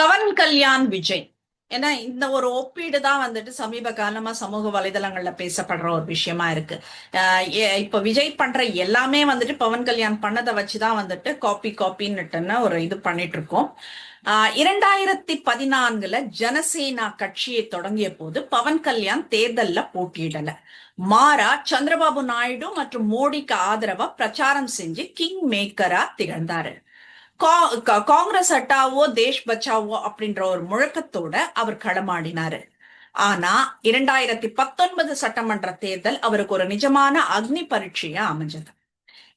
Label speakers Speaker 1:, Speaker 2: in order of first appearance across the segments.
Speaker 1: பவன் கல்யாண் விஜய். ஏன்னா இந்த ஒரு ஒப்பீடு தான் வந்துட்டு சமீப காலமா சமூக வலைதளங்கள்ல பேசப்படுற ஒரு விஷயமா இருக்கு. இப்ப விஜய் பண்ற எல்லாமே வந்துட்டு பவன் கல்யாண் பண்ணதை வச்சுதான் வந்துட்டு காப்பின்னுட்டுன்னு ஒரு இது பண்ணிட்டு இருக்கோம். 2014 ஜனசேனா கட்சியை தொடங்கிய போது பவன் கல்யாண் தேர்தல்ல போட்டியிடல. மாறா சந்திரபாபு நாயுடு மற்றும் மோடிக்கு ஆதரவா பிரச்சாரம் செஞ்சு கிங் மேக்கரா திகழ்ந்தாரு. காங்கிரஸ் அட்டாவோ தேஷ் பச்சாவோ அப்படின்ற ஒரு முழக்கத்தோட அவர் களமாடினாரு. ஆனா 2019 சட்டமன்ற தேர்தல் அவருக்கு ஒரு நிஜமான அக்னி பரீட்சையா அமைஞ்சது.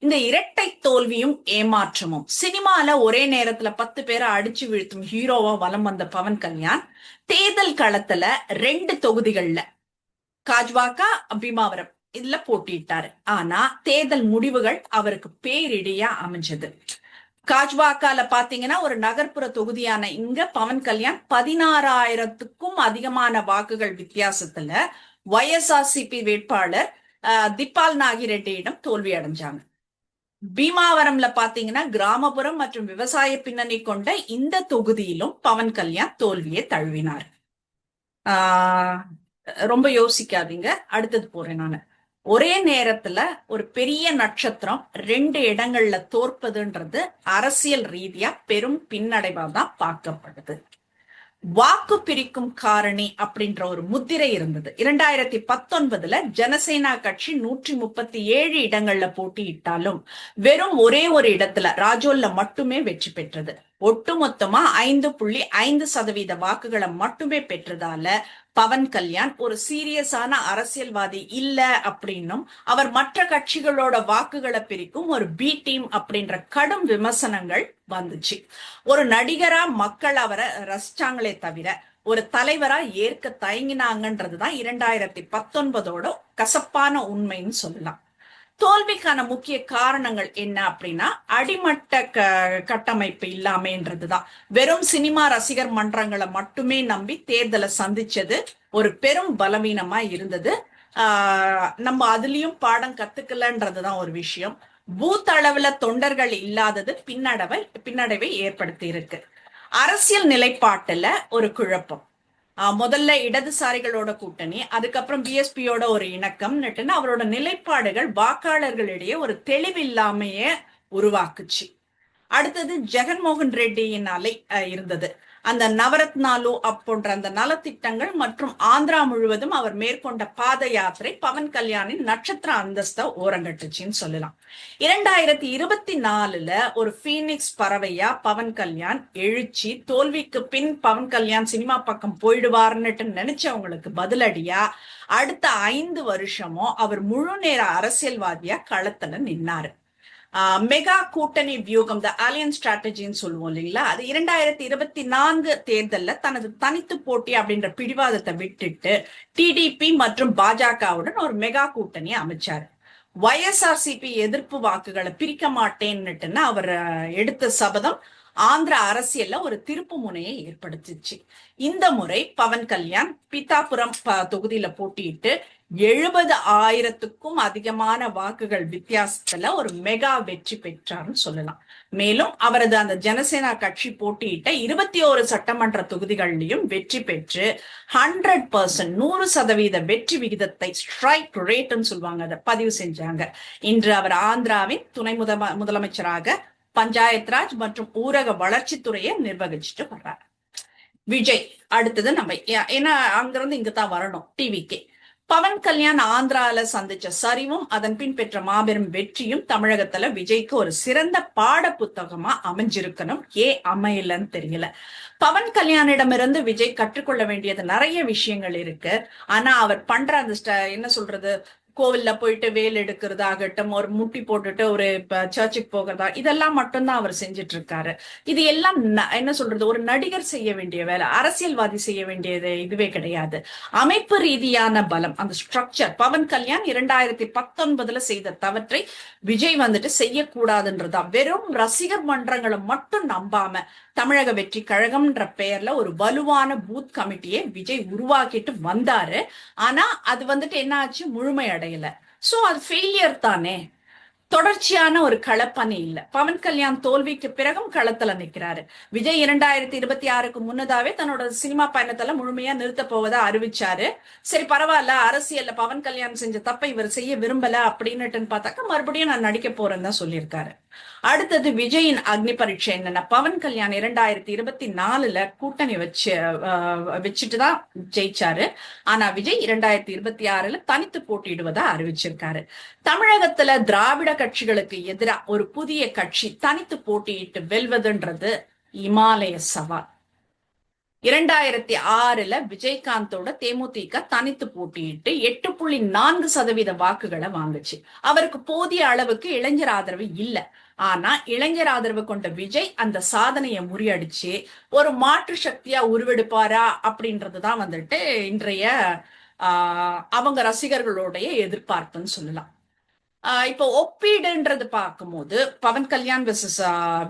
Speaker 1: இந்த இரட்டை தோல்வியும் ஏமாற்றமும் சினிமால ஒரே நேரத்துல 10 பேரை அடிச்சு வீழ்த்தும் ஹீரோவா வலம் வந்த பவன் கல்யாண் தேர்தல் களத்துல 2 தொகுதிகள்ல காஜ்வாக்கா பீமாவரம் இதுல போட்டியிட்டாரு. ஆனா தேர்தல் முடிவுகள் அவருக்கு பேரிடியா அமைஞ்சது. காஜ்வாக்கால பாத்தீங்கன்னா ஒரு நகர்ப்புற தொகுதியான இங்க பவன் கல்யாண் 16,000க்கும் அதிகமான வாக்குகள் வித்தியாசத்துல YSRCP வேட்பாளர் திப்பால் நாகிரெட்டியிடம் தோல்வி அடைஞ்சாங்க. பீமாவரம்ல பாத்தீங்கன்னா கிராமப்புறம் மற்றும் விவசாய பின்னணி கொண்ட இந்த தொகுதியிலும் பவன் கல்யாண் தோல்வியை தழுவினார். ரொம்ப யோசிக்காதீங்க, அடுத்தது போறேன் நானு. ஒரே நேரத்துல ஒரு பெரிய நட்சத்திரம் 2 இடங்கள்ல தோற்பதுன்றது அரசியல் ரீதியா பெரும் பின்னடைவா தான் பார்க்கப்படுது. வாக்கு பிரிக்கும் காரணி அப்படின்ற ஒரு முத்திரை இருந்தது. 2019 ஜனசேனா கட்சி 137 இடங்கள்ல போட்டியிட்டாலும் வெறும் ஒரே ஒரு இடத்துல ராஜோல்ல மட்டுமே வெற்றி பெற்றது. ஒட்டுமொத்தமா 5.5% வாக்குகளை மட்டுமே பெற்றதால பவன் கல்யாண் ஒரு சீரியஸான அரசியல்வாதி இல்ல அப்படின்னும் அவர் மற்ற கட்சிகளோட வாக்குகளை பிரிக்கும் ஒரு பி டீம் அப்படின்ற கடும் விமர்சனங்கள் வந்துச்சு. ஒரு நடிகரா மக்கள் அவரை ரசிச்சாங்களே தவிர ஒரு தலைவரா ஏற்க தயங்கினாங்கன்றதுதான் 2019 கசப்பான உண்மைன்னு சொல்லலாம். தோல்விக்கான முக்கிய காரணங்கள் என்ன அப்படின்னா அடிமட்ட கட்டமைப்பு இல்லாமன்றதுதான். வெறும் சினிமா ரசிகர் மன்றங்களை மட்டுமே நம்பி தேர்தலை சந்திச்சது ஒரு பெரும் பலவீனமா இருந்தது. நம்ம அதுலயும் பாடம் கத்துக்கலன்றதுதான் ஒரு விஷயம். பூத் அளவுல தொண்டர்கள் இல்லாதது பின்னடைவை ஏற்படுத்தி இருக்கு. அரசியல் நிலைப்பாட்டுல ஒரு குழப்பம். முதல்ல இடதுசாரிகளோட கூட்டணி, அதுக்கப்புறம் பிஎஸ்பியோட ஒரு இணக்கம் அவரோட நிலைப்பாடுகள் வாக்காளர்களிடையே ஒரு தெளிவில்லாமைய உருவாக்குச்சு. அடுத்தது ஜெகன்மோகன் ரெட்டியின் அலை இருந்தது. அந்த நவரத்னாலு போன்ற அந்த நலத்திட்டங்கள் மற்றும் ஆந்திரா முழுவதும் அவர் மேற்கொண்ட பாத யாத்திரை பவன் கல்யாணின் நட்சத்திர அந்தஸ்தை ஓரங்கட்டுச்சுன்னு சொல்லலாம். 2024 ஒரு பீனிக்ஸ் பறவையா பவன் கல்யாண் எழுச்சி தோல்விக்கு பின் பவன் கல்யாண் சினிமா பக்கம் போயிடுவார்னுட்டு நினைச்சவங்களுக்கு பதிலடியா அடுத்த 5 வருஷமும் அவர் முழு நேர அரசியல்வாதியா களத்துல நின்னாரு. மெகா கூட்டணி வியூகம், த அலியன்ஸ் ஸ்ட்ராட்டஜின்னு சொல்லுவோம் இல்லைங்களா, அது 2024 தேர்தல்ல தனது தனித்து போட்டி அப்படின்ற பிடிவாதத்தை விட்டுட்டு டிடிபி மற்றும் பாஜகவுடன் ஒரு மெகா கூட்டணி அமைச்சாரு. YSRCP எதிர்ப்பு வாக்குகளை பிரிக்க மாட்டேன்னுட்டுன்னு அவர் எடுத்த சபதம் ஆந்திர அரசியல்ல ஒரு திருப்பு முனையை ஏற்படுத்திச்சு. இந்த முறை பவன் கல்யாண் பித்தாபுரம் தொகுதியில போட்டியிட்டு 70,000க்கும் அதிகமான வாக்குகள் வித்தியாசத்துல ஒரு மெகா வெற்றி பெற்றார்னு சொல்லலாம். மேலும் அவரது அந்த ஜனசேனா கட்சி போட்டியிட்ட 21 சட்டமன்ற தொகுதிகளிலும் வெற்றி பெற்று 100% வெற்றி விகிதத்தை ஸ்ட்ரைக் ரேட்னு சொல்லுவாங்க, அதை பதிவு செஞ்சாங்க. இன்று அவர் ஆந்திராவின் துணை முதலமைச்சராக பஞ்சாயத் ராஜ் மற்றும் ஊரக வளர்ச்சித்துறையை நிர்வகிச்சுட்டு வர்றார். விஜய் அடுத்தது நம்ம ஏன்னா அங்கிருந்து இங்கதான் வரணும். டிவிக்கே பவன் கல்யாண் ஆந்திரால சந்திச்ச சரிவும் அதன் பின் பெற்ற மாபெரும் வெற்றியும் தமிழகத்துல விஜய்க்கு ஒரு சிறந்த பாட புத்தகமா அமைஞ்சிருக்கணும். அமையலன்னு தெரியல. பவன் கல்யாணிடமிருந்து விஜய் கற்றுக்கொள்ள வேண்டியது நிறைய விஷயங்கள் இருக்கு. ஆனா அவர் பண்ற அந்த என்ன சொல்றது, கோவில்ல போயிட்டு வேல் எடுக்கிறதாகட்டும், ஒரு முட்டி போட்டுட்டு ஒரு சர்ச்சுக்கு போகிறதா, இதெல்லாம் மட்டும்தான் அவர் செஞ்சுட்டு இருக்காரு. இது எல்லாம் என்ன சொல்றது, ஒரு நடிகர் செய்ய வேண்டிய வேலை, அரசியல்வாதி செய்ய வேண்டியது இதுவே கிடையாது. அமைப்பு ரீதியான பலம், அந்த ஸ்ட்ரக்சர் பவன் கல்யாண் 2019 செய்த தவற்றை விஜய் வந்துட்டு செய்யக்கூடாதுன்றதா. வெறும் ரசிகர் மன்றங்களை மட்டும் நம்பாம தமிழக வெற்றி கழகம்ன்ற பெயர்ல ஒரு வலுவான பூத் கமிட்டியை விஜய் உருவாக்கிட்டு வந்தாரு. ஆனா அது வந்துட்டு என்ன ஆச்சு, முழுமை அடையல. சோ அது ஃபெயிலியர் தானே. தொடர்ச்சியான ஒரு களப்பணி இல்ல. பவன் கல்யாண் தோல்விக்கு பிறகும் களத்துல நிக்கிறாரு. விஜய் 2026க்கு முன்னதாவே தன்னோட சினிமா பயணத்துல முழுமையா நிறுத்த போவதா அறிவிச்சாரு. சரி பரவாயில்ல, அரசியல்ல பவன் கல்யாண் செஞ்ச தப்பை இவர் செய்ய விரும்பல அப்படின்னுட்டு பார்த்தாக்க மறுபடியும் நான் நடிக்க போறேன்னு தான் சொல்லியிருக்காரு. அடுத்தது விஜயின் அக்னி பரீட்சை என்னன்னா, பவன் கல்யாண் 2024ல கூட்டணி வச்சுட்டுதான் ஜெயிச்சாரு. ஆனா விஜய் 2026ல தனித்து போட்டியிடுவதா அறிவிச்சிருக்காரு. தமிழகத்துல திராவிட கட்சிகளுக்கு எதிராக ஒரு புதிய கட்சி தனித்து போட்டியிட்டு வெல்வதுன்றது இமாலய சவால். 2006ல விஜயகாந்தோட தேமுதிக தனித்து போட்டியிட்டு 8.4% வாக்குகளை வாங்குச்சு. அவருக்கு போதிய அளவுக்கு இளைஞர் ஆதரவு இல்ல. ஆனா இளைஞர் ஆதரவு கொண்ட விஜய் அந்த சாதனையை முறியடிச்சு ஒரு மாற்று சக்தியா உருவெடுப்பாரா அப்படின்றதுதான் வந்துட்டு இன்றைய அவங்க ரசிகர்களுடைய எதிர்பார்ப்புன்னு சொல்லலாம். இப்போ ஒப்பீடுன்றது பார்க்கும்போது பவன் கல்யாண் வெர்சஸ்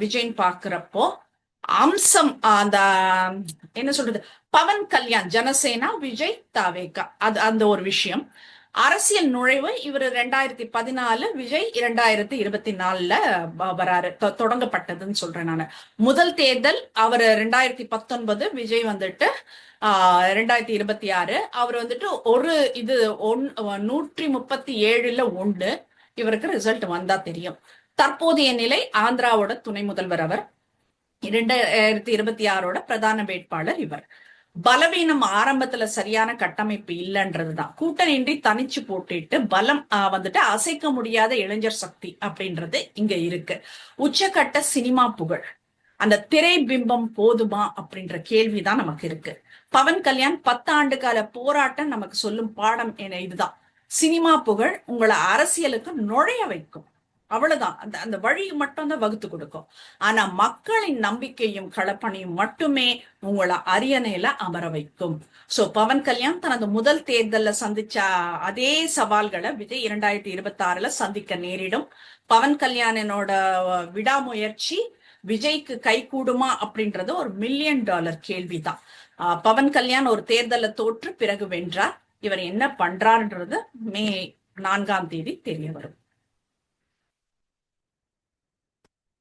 Speaker 1: விஜய் பாக்குறப்போ அம்சம் அந்த என்ன சொல்றது, பவன் கல்யாண் ஜனசேனா, விஜய் தாவேகா, அது அந்த ஒரு விஷயம். அரசியல் நுழைவு இவர் 2014, விஜய் 2024ல வராரு, தொடங்கப்பட்டதுன்னு சொல்றேன் நான். முதல் தேர்தல் அவர் 2019, விஜய் வந்துட்டு 2026. அவர் வந்துட்டு ஒரு இது 137ல 1. இவருக்கு ரிசல்ட் வந்தா தெரியும். தற்போதைய நிலை ஆந்திராவோட துணை முதல்வர் அவர். 2026ஓட பிரதான வேட்பாளர் இவர். பலவீனம் ஆரம்பத்துல சரியான கட்டமைப்பு இல்லைன்றதுதான். கூட்டணியின்றி தனிச்சு போட்டிட்டு பலம் வந்துட்டு அசைக்க முடியாத இளைஞர் சக்தி அப்படின்றது இங்க இருக்கு. உச்சக்கட்ட சினிமா புகழ், அந்த திரை பிம்பம் போதுமா அப்படின்ற கேள்விதான் நமக்கு இருக்கு. பவன் கல்யாண் 10 ஆண்டு கால போராட்டம் நமக்கு சொல்லும் பாடம் என இதுதான். சினிமா புகழ் உங்களை அரசியலுக்கு நுழைய வைக்கும், அவ்வளவுதான். அந்த அந்த வழி மட்டும் தான் வகுத்து கொடுக்கும். ஆனா மக்களின் நம்பிக்கையும் களப்பணியும் மட்டுமே உங்களை அரியணையில அமர வைக்கும். சோ பவன் கல்யாண் தனது முதல் தேர்தல்ல சந்திச்ச அதே சவால்களை விஜய் 2026ல சந்திக்க நேரிடும். பவன் கல்யாணனோட விடாமுயற்சி விஜய்க்கு கை கூடுமா அப்படின்றது ஒரு $1 மில்லியன் கேள்விதான். பவன் கல்யாண் ஒரு தேர்தல தோற்று பிறகு வென்றார். இவர் என்ன பண்றாருன்றது மே 4ஆம் தேதி தெரிய வரும்.